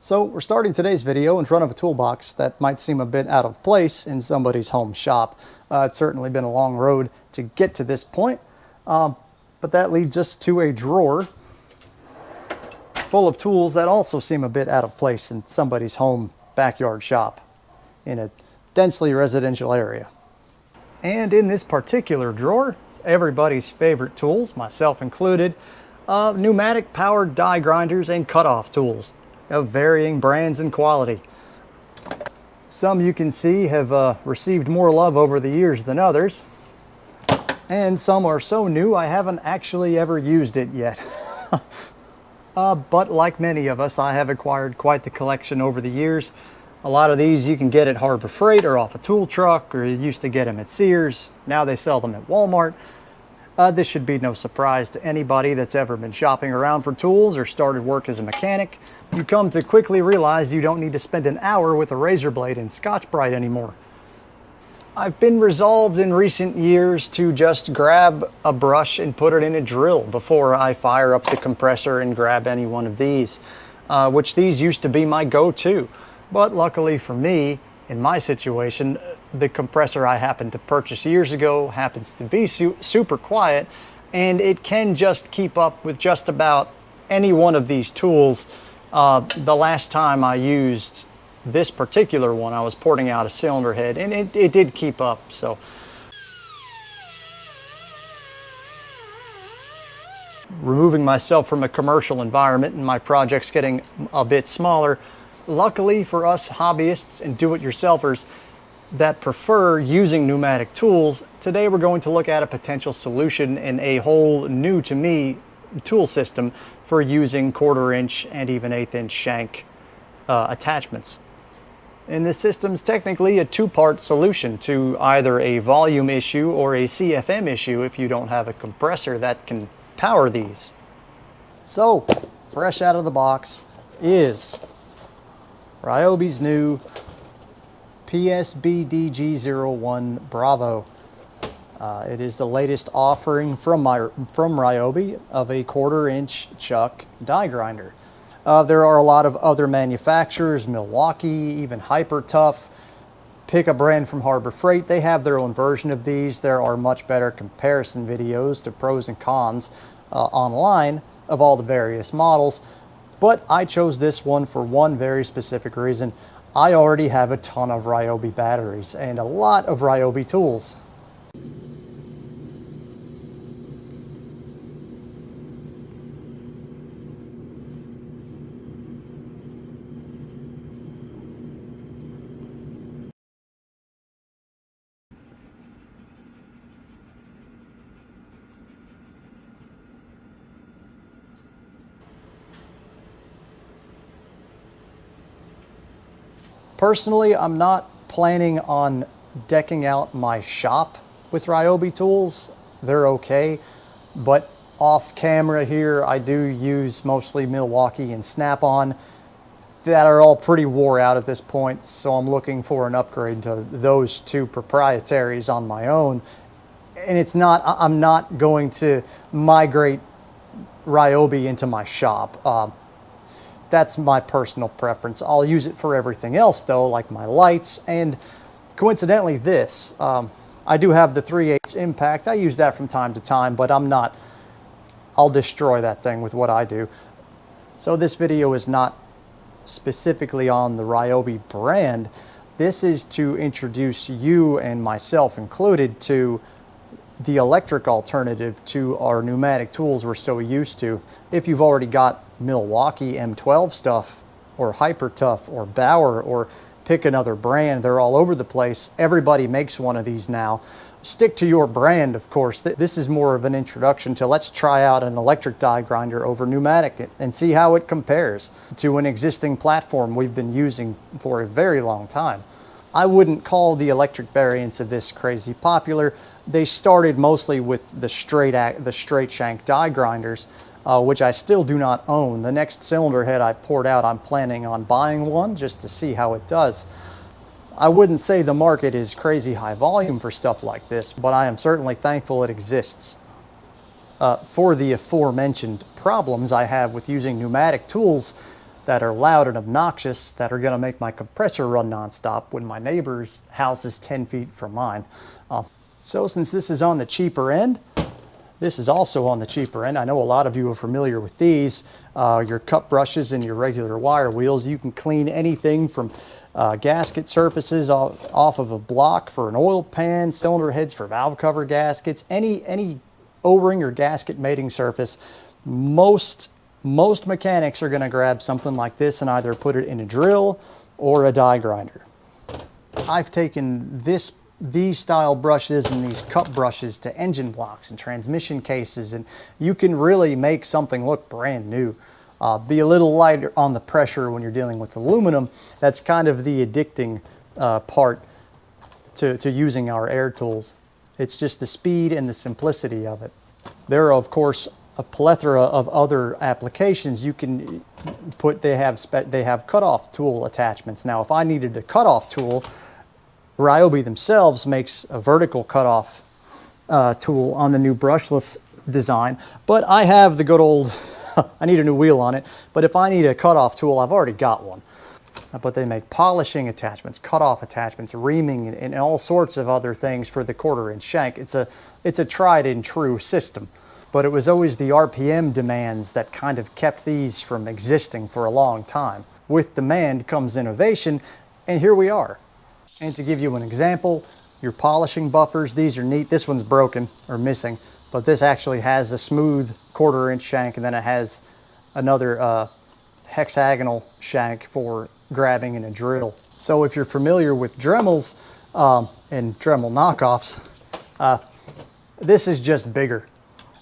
So we're starting today's video in front of a toolbox that might seem a bit out of place in somebody's home shop. It's certainly been a long road to get to this point, but that leads us to a drawer full of tools that also seem a bit out of place in somebody's home backyard shop in a densely residential area. And in this particular drawer, everybody's favorite tools, myself included, pneumatic powered die grinders and cutoff tools of varying brands and quality. Some you can see have received more love over the years than others, and some are so new I haven't actually ever used it yet. But like many of us, I have acquired quite the collection over the years. A lot of these you can get at Harbor Freight or off a tool truck, or you used to get them at Sears. Now they sell them at Walmart. This should be no surprise to anybody that's ever been shopping around for tools or started work as a mechanic. You come to quickly realize you don't need to spend an hour with a razor blade and Scotch-Brite anymore. I've been resolved in recent years to just grab a brush and put it in a drill before I fire up the compressor and grab any one of these, which these used to be my go-to. But luckily for me, in my situation, the compressor I happened to purchase years ago happens to be super quiet, and it can just keep up with just about any one of these tools. The last time I used this particular one, I was porting out a cylinder head, and it did keep up. So removing myself from a commercial environment and my projects getting a bit smaller, luckily for us hobbyists and do-it-yourselfers that prefer using pneumatic tools, today we're going to look at a potential solution in a whole new to me tool system for using 1/4 inch and even 1/8 inch shank attachments. And this system's technically a two-part solution to either a volume issue or a CFM issue if you don't have a compressor that can power these. So, fresh out of the box is Ryobi's new PSB-DG01 Bravo. It is the latest offering from Ryobi of a 1/4 inch chuck die grinder. There are a lot of other manufacturers, Milwaukee, even Hyper Tough. Pick a brand from Harbor Freight. They have their own version of these. There are much better comparison videos to pros and cons online of all the various models. But I chose this one for one very specific reason. I already have a ton of Ryobi batteries and a lot of Ryobi tools. Personally, I'm not planning on decking out my shop with Ryobi tools. They're okay, but off camera here, I do use mostly Milwaukee and Snap-on that are all pretty wore out at this point, so I'm looking for an upgrade to those two proprietaries on my own. And I'm not going to migrate Ryobi into my shop. That's my personal preference. I'll use it for everything else though, like my lights, and coincidentally this. I do have the 3/8 impact. I use that from time to time, but I'll destroy that thing with what I do. So this video is not specifically on the Ryobi brand. This is to introduce you, and myself included, to the electric alternative to our pneumatic tools we're so used to. If you've already got Milwaukee M12 stuff, or Hyper Tough, or Bauer, or pick another brand, they're all over the place. Everybody makes one of these now. Stick to your brand, of course. This is more of an introduction to let's try out an electric die grinder over pneumatic and see how it compares to an existing platform we've been using for a very long time. I wouldn't call the electric variants of this crazy popular. They started mostly with the straight shank die grinders, which I still do not own. The next cylinder head I poured out, I'm planning on buying one just to see how it does. I wouldn't say the market is crazy high volume for stuff like this, but I am certainly thankful it exists. For the aforementioned problems I have with using pneumatic tools, that are loud and obnoxious that are going to make my compressor run nonstop when my neighbor's house is 10 feet from mine. So since this is on the cheaper end, this is also on the cheaper end. I know a lot of you are familiar with these. Your cup brushes and your regular wire wheels. You can clean anything from gasket surfaces off of a block for an oil pan, cylinder heads for valve cover gaskets, any O-ring or gasket mating surface. Most mechanics are going to grab something like this and either put it in a drill or a die grinder. I've taken these style brushes and these cup brushes to engine blocks and transmission cases, and you can really make something look brand new. Be a little lighter on the pressure when you're dealing with aluminum. That's kind of the addicting part to using our air tools. It's just the speed and the simplicity of it. There are, of course, a plethora of other applications you can put. They have cutoff tool attachments. Now, if I needed a cutoff tool, Ryobi themselves makes a vertical cutoff tool on the new brushless design, but I have the good old, I need a new wheel on it, but if I need a cutoff tool, I've already got one. But they make polishing attachments, cutoff attachments, reaming, and all sorts of other things for the 1/4-inch shank. It's a tried and true system, but it was always the RPM demands that kind of kept these from existing for a long time. With demand comes innovation, and here we are. And to give you an example, your polishing buffers, these are neat. This one's broken or missing, but this actually has a smooth 1/4-inch shank, and then it has another hexagonal shank for grabbing in a drill. So if you're familiar with Dremels and Dremel knockoffs, this is just bigger.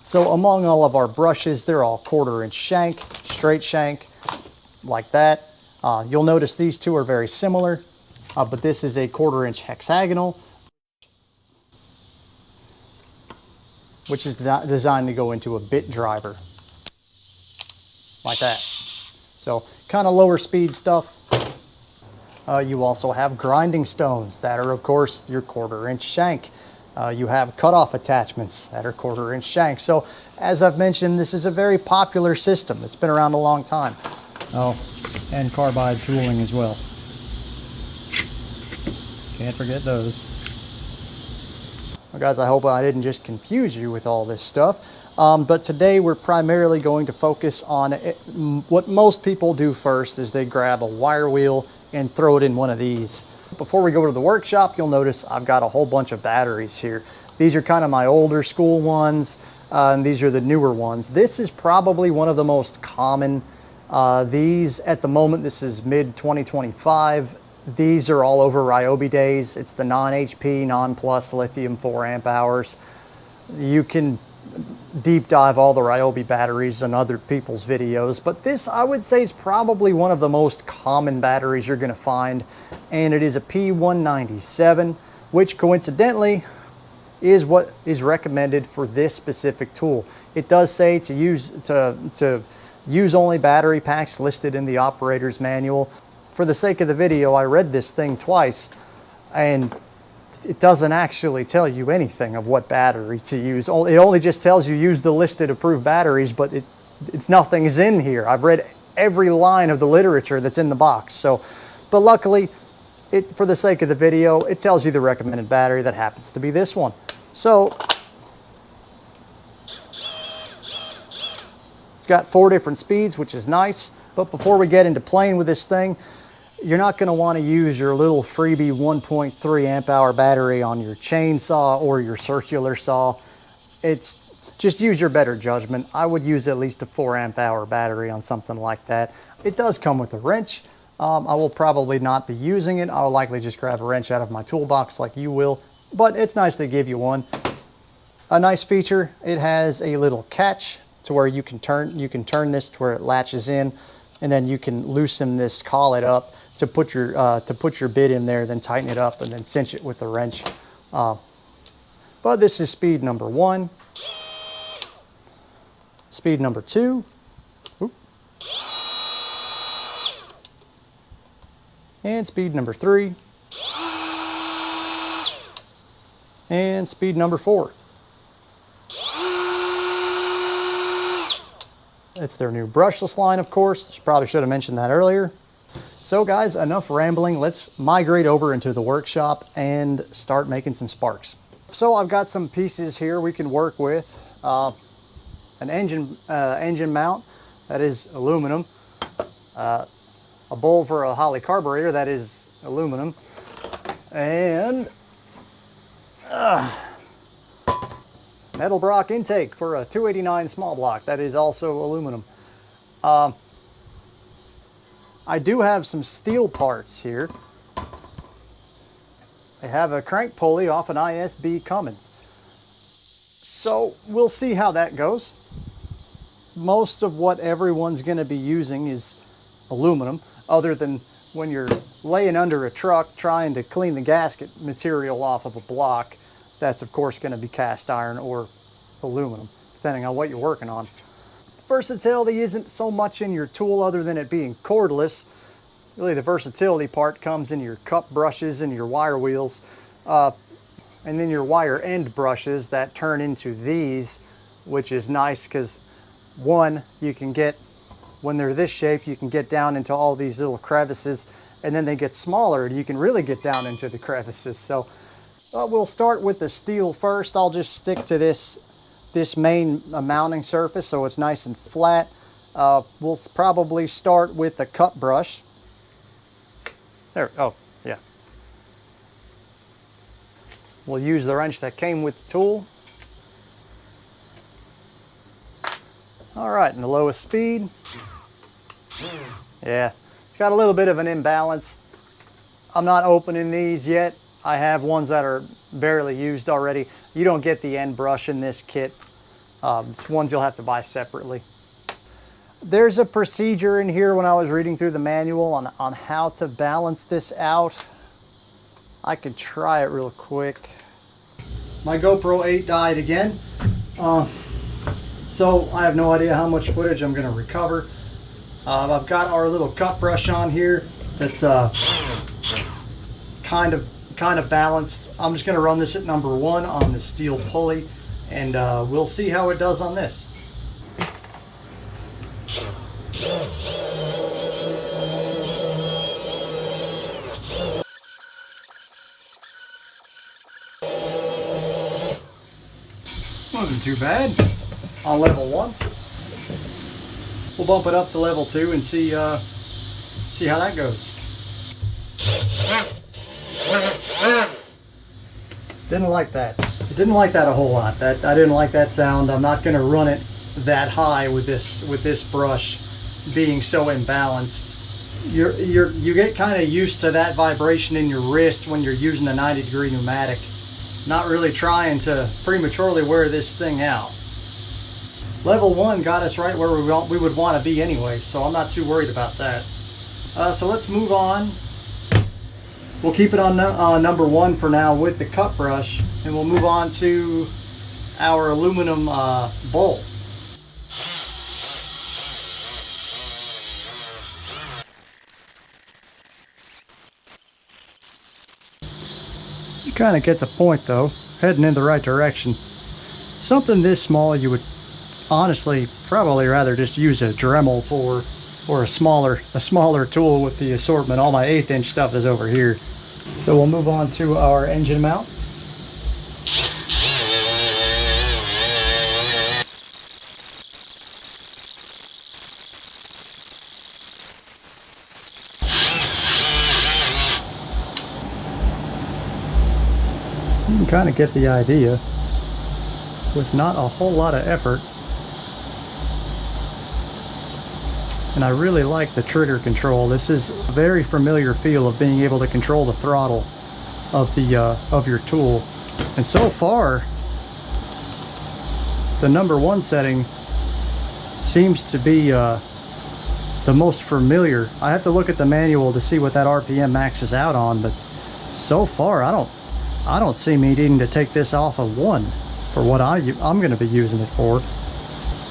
So among all of our brushes, they're all 1/4-inch shank, straight shank, like that. You'll notice these two are very similar. But this is a 1/4-inch hexagonal, which is designed to go into a bit driver, like that. So kind of lower speed stuff. You also have grinding stones that are, of course, your 1/4-inch shank. You have cutoff attachments that are 1/4-inch shank. So as I've mentioned, this is a very popular system. It's been around a long time. Oh, and carbide tooling as well. Can't forget those. Well, guys, I hope I didn't just confuse you with all this stuff. But today we're primarily going to focus on what most people do first is they grab a wire wheel and throw it in one of these. Before we go to the workshop, you'll notice I've got a whole bunch of batteries here. These are kind of my older school ones, and these are the newer ones. This is probably one of the most common. These at the moment, this is mid 2025. These are all over Ryobi days. It's the non-HP, non-plus lithium 4 amp hours. You can deep dive all the Ryobi batteries in other people's videos, but this I would say is probably one of the most common batteries you're going to find, and it is a P197, which coincidentally is what is recommended for this specific tool. It does say to use only battery packs listed in the operator's manual. For the sake of the video, I read this thing twice, and it doesn't actually tell you anything of what battery to use. It only just tells you use the listed approved batteries, but nothing is in here. I've read every line of the literature that's in the box. So, but luckily, for the sake of the video, it tells you the recommended battery that happens to be this one. So, it's got 4 different speeds, which is nice. But before we get into playing with this thing, you're not going to want to use your little freebie 1.3 amp hour battery on your chainsaw or your circular saw. Just use your better judgment. I would use at least a 4 amp hour battery on something like that. It does come with a wrench. I will probably not be using it. I'll likely just grab a wrench out of my toolbox like you will, but it's nice to give you one. A nice feature, it has a little catch to where you can turn this to where it latches in, and then you can loosen this collet up to put your bit in there, then tighten it up and then cinch it with the wrench. But this is speed number 1. Speed number 2. Oop. And speed number 3. And speed number 4. It's their new brushless line, of course. Probably should have mentioned that earlier. So guys, enough rambling. Let's migrate over into the workshop and start making some sparks. So I've got some pieces here we can work with. An engine mount that is aluminum. A bowl for a Holley carburetor that is aluminum. And metal block intake for a 289 small block that is also aluminum. I do have some steel parts here. I have a crank pulley off an ISB Cummins. So we'll see how that goes. Most of what everyone's going to be using is aluminum, other than when you're laying under a truck trying to clean the gasket material off of a block. That's of course going to be cast iron or aluminum, depending on what you're working on. Versatility isn't so much in your tool other than it being cordless. Really the versatility part comes in your cup brushes and your wire wheels, and then your wire end brushes that turn into these, which is nice because one, you can get, when they're this shape, you can get down into all these little crevices, and then they get smaller and you can really get down into the crevices. So we'll start with the steel first. I'll just stick to this main mounting surface so it's nice and flat. We'll probably start with the cut brush. There, oh yeah. We'll use the wrench that came with the tool. All right, and the lowest speed. Yeah, it's got a little bit of an imbalance. I'm not opening these yet. I have ones that are barely used already. You don't get the end brush in this kit. It's ones you'll have to buy separately. There's a procedure in here when I was reading through the manual on how to balance this out. I could try it real quick. My GoPro 8 died again. So I have no idea how much footage I'm going to recover. I've got our little cut brush on here that's kind of balanced. I'm just going to run this at number 1 on the steel pulley, and we'll see how it does on this. Wasn't too bad on level 1. We'll bump it up to level 2 and see how that goes. Didn't like that. Didn't like that a whole lot. I didn't like that sound. I'm not going to run it that high with this brush being so imbalanced. You get kind of used to that vibration in your wrist when you're using a 90-degree pneumatic. Not really trying to prematurely wear this thing out. Level 1 got us right where we would want to be anyway, so I'm not too worried about that. So let's move on. We'll keep it on number 1 for now with the cut brush, and we'll move on to our aluminum bowl. You kind of get the point though, heading in the right direction. Something this small you would honestly probably rather just use a Dremel for, or a smaller tool with the assortment. All my 1/8 inch stuff is over here. So we'll move on to our engine mount. You can kind of get the idea with not a whole lot of effort. And I really like the trigger control. This is a very familiar feel of being able to control the throttle of your tool. And so far, the number 1 setting seems to be the most familiar. I have to look at the manual to see what that RPM maxes out on, but so far I don't see me needing to take this off of 1 for what I'm going to be using it for.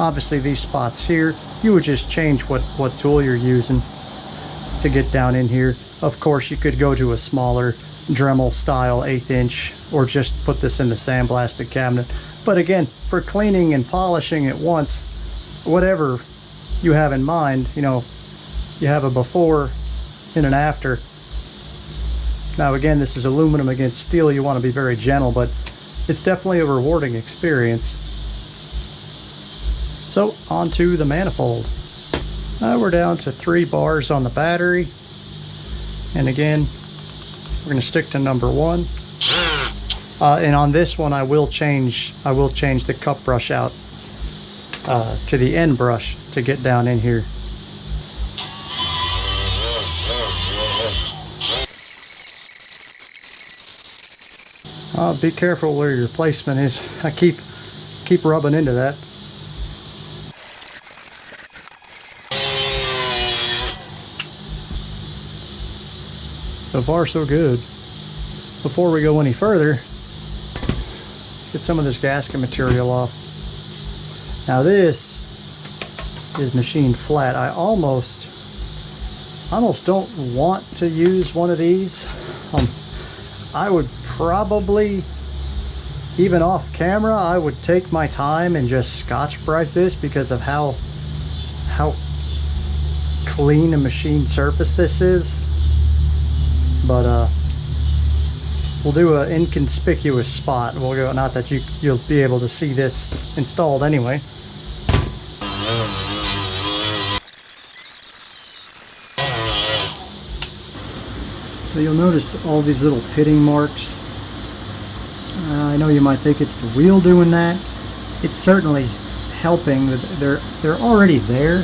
Obviously these spots here, you would just change what tool you're using to get down in here. Of course you could go to a smaller Dremel style 1/8 inch or just put this in the sandblasted cabinet. But again, for cleaning and polishing at once, whatever you have in mind. You know, you have a before and an after. Now again, this is aluminum against steel. You want to be very gentle, but it's definitely a rewarding experience. So onto the manifold. We're down to 3 bars on the battery, and again we're going to stick to number 1. And on this one, I will change the cup brush out to the end brush to get down in here. Be careful where your placement is. I keep rubbing into that. So far, so good. Before we go any further, let's get some of this gasket material off. Now this is machined flat. I almost don't want to use one of these. I would probably, even off camera, I would take my time and just Scotch-Brite this because of how clean a machined surface this is. But we'll do an inconspicuous spot. We'll go, not that you'll be able to see this installed anyway. So you'll notice all these little pitting marks. I know you might think it's the wheel doing that. It's certainly helping. They're already there.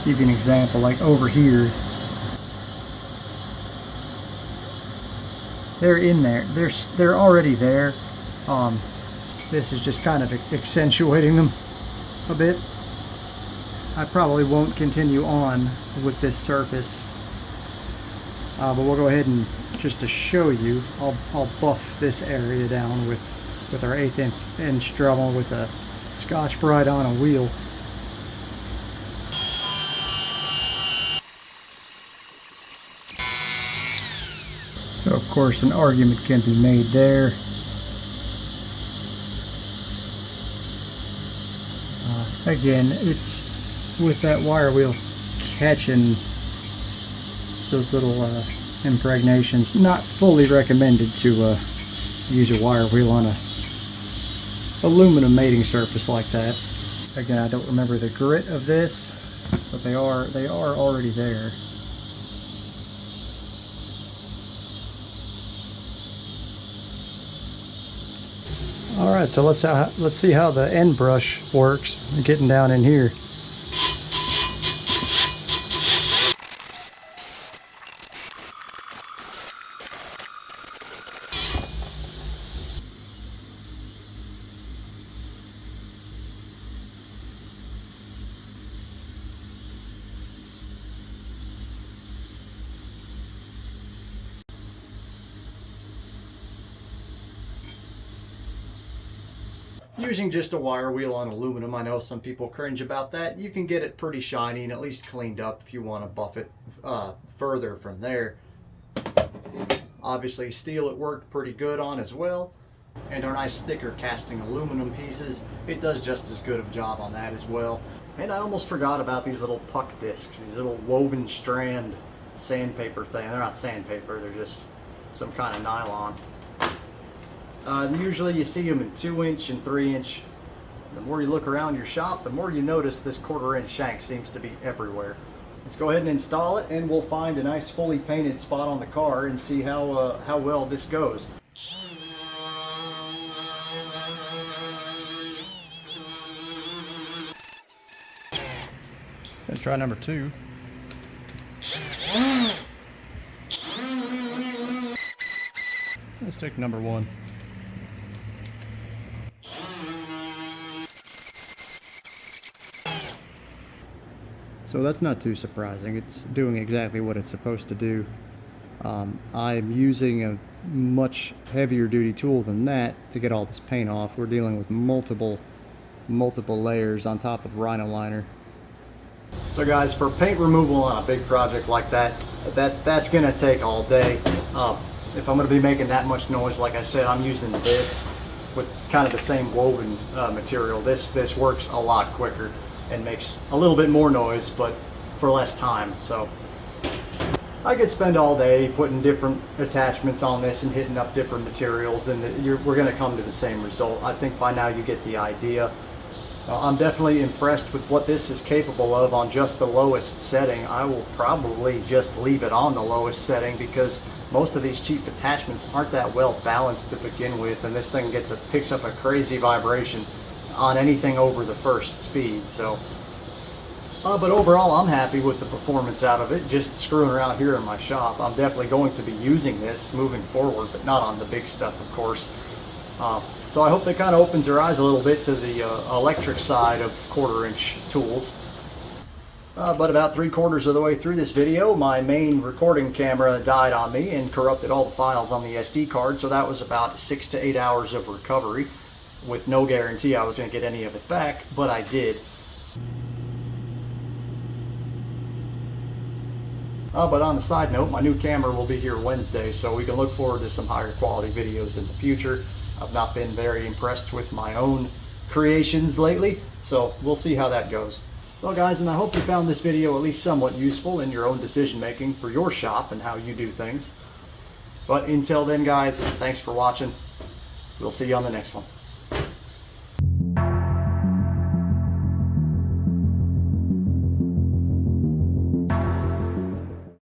Give you an example, like over here. They're in there. They're already there. This is just kind of accentuating them a bit. I probably won't continue on with this surface, but we'll go ahead and, just to show you, I'll buff this area down with our 1/8 inch Dremel with a Scotch-Brite on a wheel. So of course an argument can be made there. Again, it's with that wire wheel catching those little impregnations. Not fully recommended to use a wire wheel on a aluminum mating surface like that. Again, I don't remember the grit of this, but they are already there. Alright, so let's see how the end brush works, getting down in here. Using just a wire wheel on aluminum, I know some people cringe about that. You can get it pretty shiny and at least cleaned up if you want to buff it further from there. Obviously steel it worked pretty good on as well. And our nice thicker casting aluminum pieces, it does just as good of a job on that as well. And I almost forgot about these little puck discs, these little woven strand sandpaper thing. They're not sandpaper, they're just some kind of nylon. Usually you see them in 2-inch and 3-inch. The more you look around your shop, the more you notice this 1/4 inch shank seems to be everywhere. Let's go ahead and install it, and we'll find a nice fully painted spot on the car and see how well this goes. Let's try number 2. Let's take number 1. So that's not too surprising. It's doing exactly what it's supposed to do. I'm using a much heavier duty tool than that to get all this paint off. We're dealing with multiple layers on top of Rhino liner. So guys, for paint removal on a big project like that's gonna take all day. If I'm gonna be making that much noise, like I said, I'm using this with kind of the same woven material. This works a lot quicker. and makes a little bit more noise, but for less time. So I could spend all day putting different attachments on this and hitting up different materials, and we're going to come to the same result. I think by now you get the idea. I'm definitely impressed with what this is capable of on just the lowest setting. I will probably just leave it on the lowest setting because most of these cheap attachments aren't that well balanced to begin with, and this thing picks up a crazy vibration on anything over the first speed. So but overall, I'm happy with the performance out of it, just screwing around here in my shop. I'm definitely going to be using this moving forward, but not on the big stuff, of course. So I hope that kind of opens your eyes a little bit to the electric side of 1/4-inch tools. But about 3/4 of the way through this video, my main recording camera died on me and corrupted all the files on the SD card, so that was about 6 to 8 hours of recovery, with no guarantee I was going to get any of it back, but I did. But on the side note, my new camera will be here Wednesday, so we can look forward to some higher quality videos in the future. I've not been very impressed with my own creations lately, so we'll see how that goes. Well guys, and I hope you found this video at least somewhat useful in your own decision making for your shop and how you do things. But until then guys, thanks for watching. We'll see you on the next one.